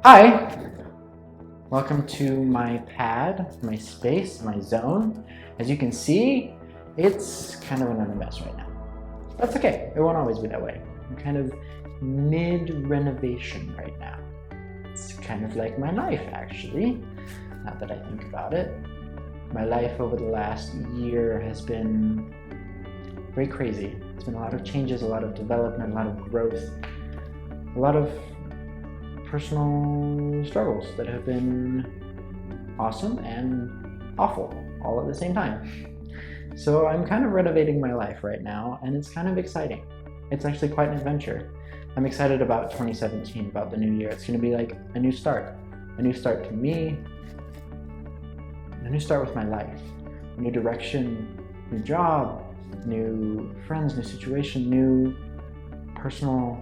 Hi! Welcome to my pad, my space, my zone. As you can see, it's kind of another mess right now. That's okay, it won't always be that way. I'm kind of mid-renovation right now. It's kind of like my life, actually, now that I think about it. My life over the last year has been very crazy. It's been a lot of changes, a lot of development, a lot of growth, a lot of personal struggles that have been awesome and awful all at the same time. So I'm kind of renovating my life right now, and it's kind of exciting. It's actually quite an adventure. I'm excited about 2017, about the new year. It's going to be like a new start to me, a new start with my life, a new direction, new job, new friends, new situation, new personal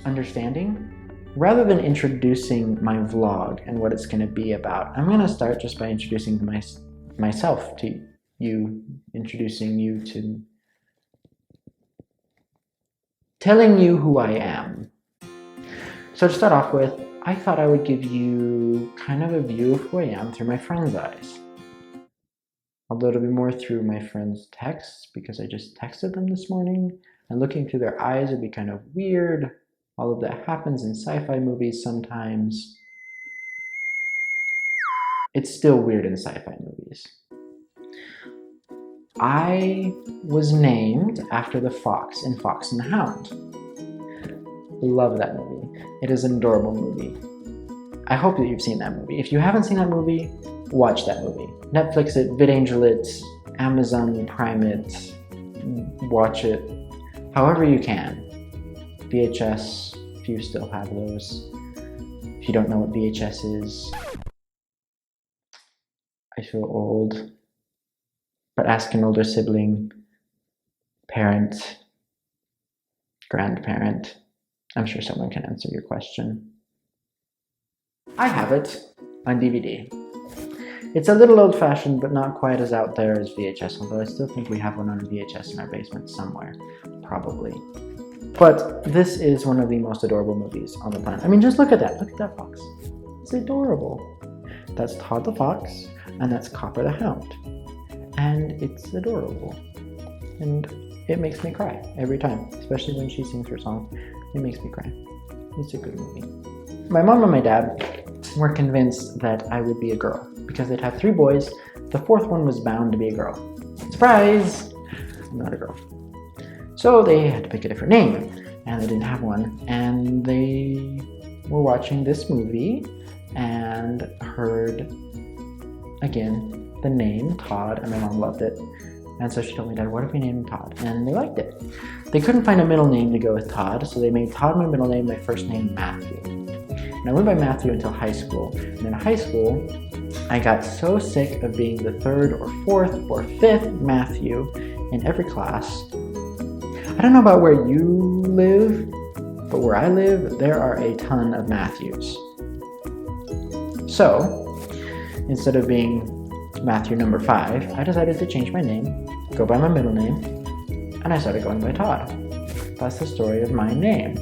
understanding. Rather than introducing my vlog and what it's going to be about, I'm going to start just by introducing myself to you, introducing you to telling you who I am. So to start off with, I thought I would give you kind of a view of who I am through my friends' eyes. Although it'll be more through my friends' texts, because I just texted them this morning, and looking through their eyes would be kind of weird. All of that happens in sci-fi movies sometimes. It's still weird in sci-fi movies. I was named after the fox in Fox and the Hound. Love that movie. It is an adorable movie. I hope that you've seen that movie. If you haven't seen that movie, watch that movie. Netflix it, VidAngel it, Amazon Prime it, watch it, however you can. VHS, if you still have those. If you don't know what VHS is, I feel old. But ask an older sibling, parent, grandparent. I'm sure someone can answer your question. I have it on DVD. It's a little old-fashioned, but not quite as out there as VHS, although I still think we have one on VHS in our basement somewhere, probably. But this is one of the most adorable movies on the planet. I mean, just look at that. Look at that fox. It's adorable. That's Todd the fox, and that's Copper the hound. And it's adorable. And it makes me cry every time, especially when she sings her song. It makes me cry. It's a good movie. My mom and my dad were convinced that I would be a girl because they'd have 3 boys. The 4th one was bound to be a girl. Surprise! I'm not a girl. So they had to pick a different name, and they didn't have one. And they were watching this movie and heard, again, the name Todd, and my mom loved it. And so she told me, Dad, what if we named him Todd? And they liked it. They couldn't find a middle name to go with Todd, so they made Todd my middle name, my first name Matthew. And I went by Matthew until high school. And in high school, I got so sick of being the 3rd or 4th or 5th Matthew in every class. I don't know about where you live, but where I live, there are a ton of Matthews. So, instead of being Matthew number 5, I decided to change my name, go by my middle name, and I started going by Todd. That's the story of my name.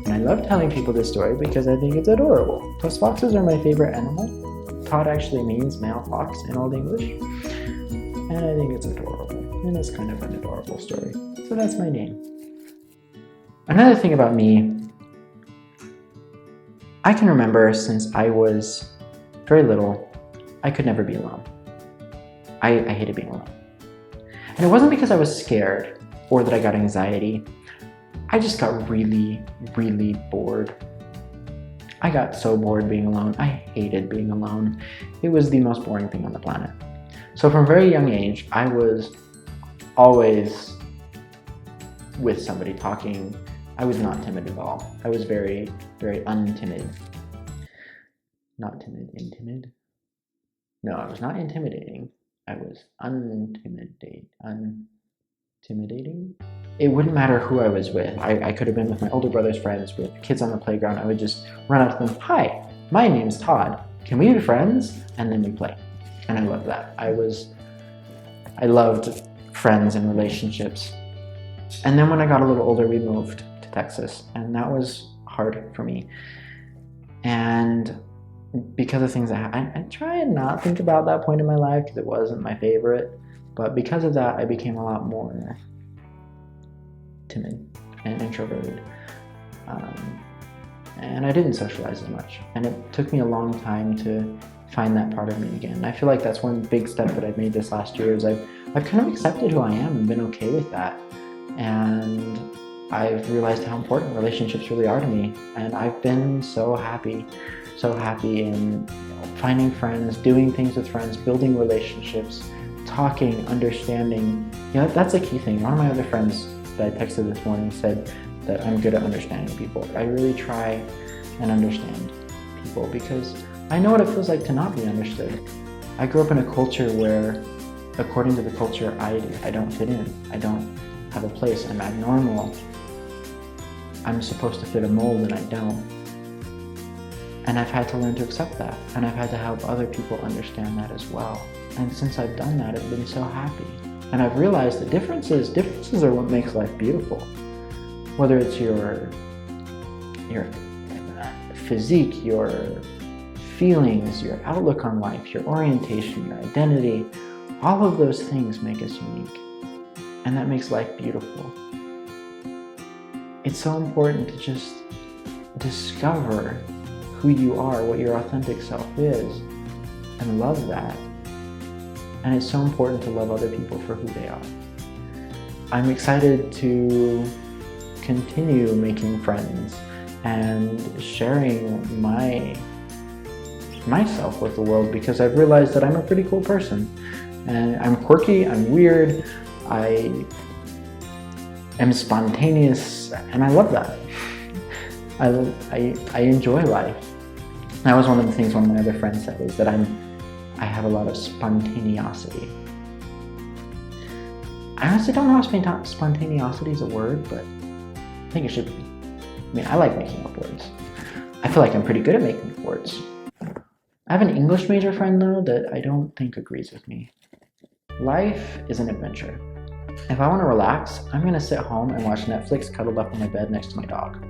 And I love telling people this story because I think it's adorable. Plus, foxes are my favorite animal. Todd actually means male fox in Old English. And I think it's adorable. And it's kind of an adorable story. So that's my name. Another thing about me, I can remember since I was very little, I could never be alone. I hated being alone. And it wasn't because I was scared or that I got anxiety. I just got really, really bored. I got so bored being alone. I hated being alone. It was the most boring thing on the planet. So from a very young age, I was always with somebody talking. I was not timid at all. I was very, very untimid. Not timid, intimid? No, I was not intimidating. I was intimidating. It wouldn't matter who I was with. I could have been with my older brother's friends, with kids on the playground. I would just run up to them, hi, my name's Todd. Can we be friends? And then we play. And I loved that. I loved friends and relationships. And then when I got a little older, we moved to Texas. And that was hard for me. And because of things I try and not think about that point in my life because it wasn't my favorite, but because of that, I became a lot more timid and introverted. And I didn't socialize as much. And it took me a long time to find that part of me again. And I feel like that's one big step that I've made this last year is I've kind of accepted who I am and been okay with that. And I've realized how important relationships really are to me. And I've been so happy in finding friends, doing things with friends, building relationships, talking, understanding. That's a key thing. One of my other friends that I texted this morning said that I'm good at understanding people. I really try and understand people because I know what it feels like to not be understood. I grew up in a culture where, according to the culture, I don't fit in. I don't have a place. I'm abnormal. I'm supposed to fit a mold and I don't. And I've had to learn to accept that. And I've had to help other people understand that as well. And since I've done that, I've been so happy. And I've realized that differences are what makes life beautiful. Whether it's your physique, your feelings, your outlook on life, your orientation, your identity, all of those things make us unique. And that makes life beautiful. It's so important to just discover who you are, what your authentic self is, and love that. And it's so important to love other people for who they are. I'm excited to continue making friends and sharing myself with the world because I've realized that I'm a pretty cool person. And I'm quirky, I'm weird, I am spontaneous, and I love that. I enjoy life. That was one of the things one of my other friends said, is that I have a lot of spontaneosity. I honestly don't know if spontaneosity is a word, but I think it should be. I mean, I like making up words. I feel like I'm pretty good at making up words. I have an English major friend, though, that I don't think agrees with me. Life is an adventure. If I want to relax, I'm going to sit home and watch Netflix cuddled up on my bed next to my dog.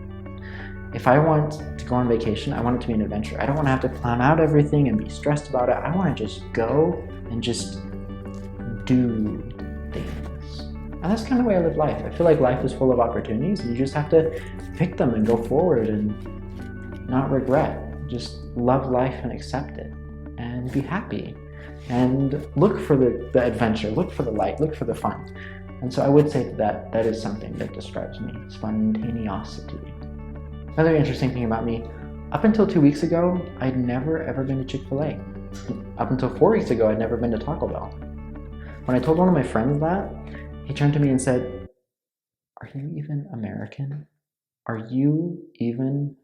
If I want to go on vacation, I want it to be an adventure. I don't want to have to plan out everything and be stressed about it. I want to just go and just do things. And that's kind of the way I live life. I feel like life is full of opportunities and you just have to pick them and go forward and not regret. Just love life and accept it and be happy. And look for the adventure, look for the light, look for the fun. And so I would say that is something that describes me, spontaneosity. Another interesting thing about me, up until 2 weeks ago, I'd never ever been to Chick-fil-A. Up until 4 weeks ago, I'd never been to Taco Bell. When I told one of my friends that, he turned to me and said, "Are you even American? Are you even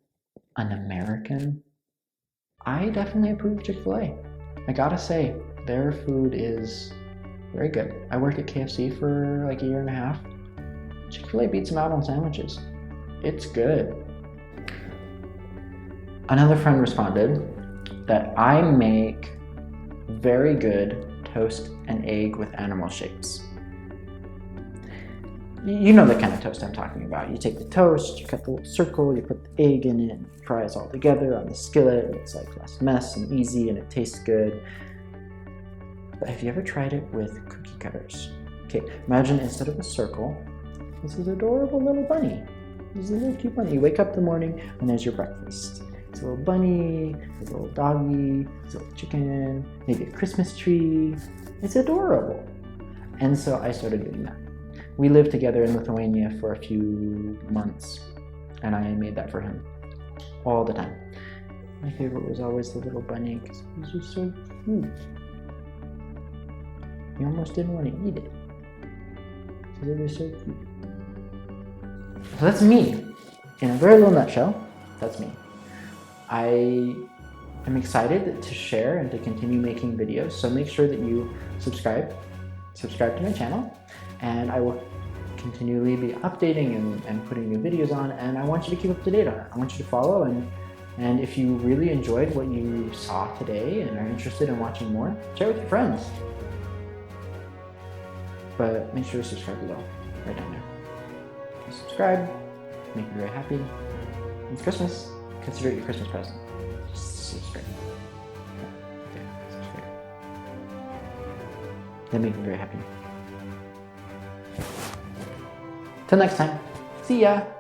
an American?" I definitely approve of Chick-fil-A. I gotta say, their food is very good. I worked at KFC for like a year and a half. Chick-fil-A beats them out on sandwiches. It's good. Another friend responded that I make very good toast and egg with animal shapes. You know the kind of toast I'm talking about. You take the toast, you cut the little circle, you put the egg in it, and you fry it all together on the skillet. It's like less mess and easy and it tastes good. But have you ever tried it with cookie cutters? Okay, imagine instead of a circle, this is adorable little bunny. This is a little cute bunny. You wake up in the morning and there's your breakfast. It's a little bunny, it's a little doggy, it's a little chicken, maybe a Christmas tree. It's adorable. And so I started doing that. We lived together in Lithuania for a few months, and I made that for him all the time. My favorite was always the little bunny because it was just so cute. You almost didn't want to eat it because it was so cute. So that's me. In a very little nutshell, that's me. I am excited to share and to continue making videos, so make sure that you subscribe to my channel, and I will continually be updating and putting new videos on, and I want you to keep up to date on it. I want you to follow, and if you really enjoyed what you saw today and are interested in watching more, share with your friends. But make sure to subscribe below, right down there. Subscribe, make me very happy. It's Christmas. Consider it your Christmas present. Just subscribe. Okay, subscribe. That makes me very happy. Till next time. See ya!